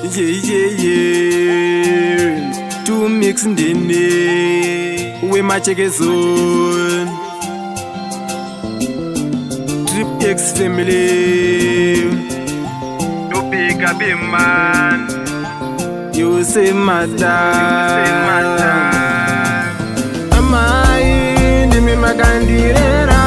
yeah. To mix ndene wemachekezone Trip X family. To pick up a man. You say mata. Amai ndimi makandirera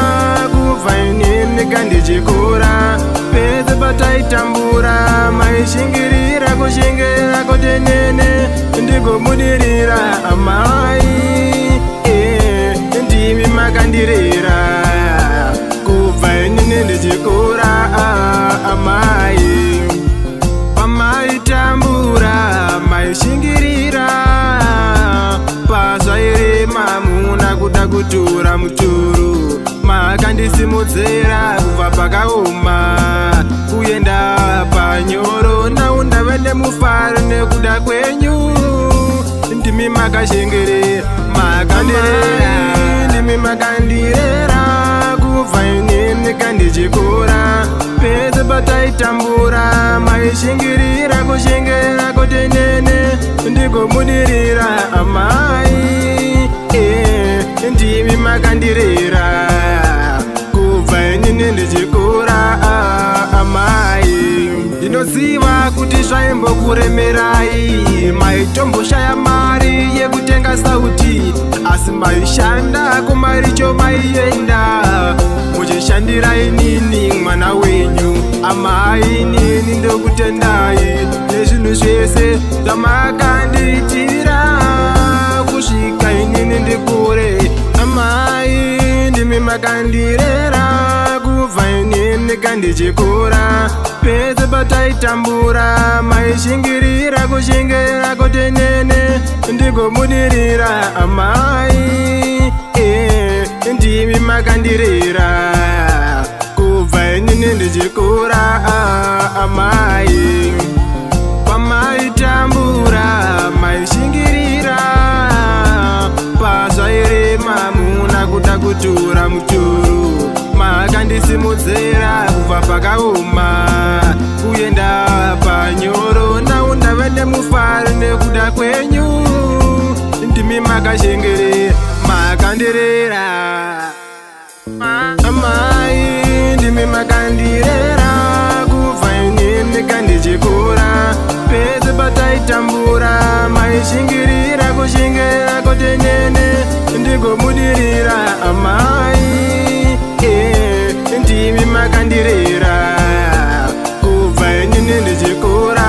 kuvaine nekandichikura pese pataitambura maishingirira kushingirira kotenene ndigomudirira amai ndimi makandirera kuvaine ndichikura amai pamaitambura maishingirira pasvaire mamuna kuda kutura muturu makandisimudzera kubva pakaoma kuenda panyoro naundavende mufaro nekuda kwenyu ndimi makashengerera makandirera ndimi makandirera kubva ine nekandichikura pese pataitambura maishingirira kushingirira kotenene ndigomudirira amai ndimi makandirera kubva inini ndichikura amai ndinoziva kuti zvaimbokuremerai maitomboshaya mari yekutenga sauti asi maishanda kumaricho maienda muchishandira inini mwana wenyu amai inini ndokutendai nezvinhu zvese zvamakandiitira kusvika inini ndikure amai ndimi makandirera kubva inini kandichikura pese pataitambura maishingirira kushingirira kotenene ndigomudirira amai ndimi makandirera kubva inini ndichikura amai pamaitambura maishingirira pasvaire mamuna kuda kutura muturu makandisimudzera kubva pakaoma kuenda panyoro naundavende mufaro nekuda kwenyu ndimi makashengerera makandirera amai ndimi makandirera kubva inini kandichikura pese pataitambura maishingirira kushingirira kotenene ndigomudirira amai ndimi makandirera kubva inini ndichikura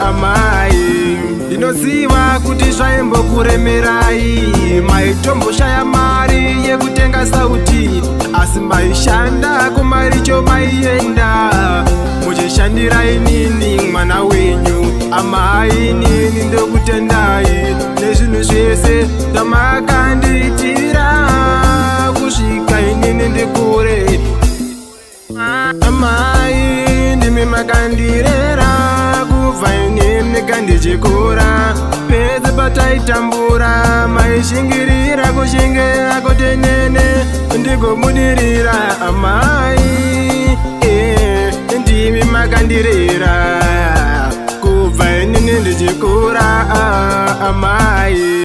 amai ndinoziva kuti zvaimbokuremerai maitomboshaya mari yekutenga sauti asi maishanda kumaricho maienda muchishandira inini mwana wenyu amai inini ndokutendai nezvinhu zvese zvamakandiitira kusvika inini ndikure amai ndimi makandirera kubva inini kandichikura pese pataitambura maishingirira kushingirira kotenene ndigomudirira amai ndimi makandirera kubva inini ndichikura amai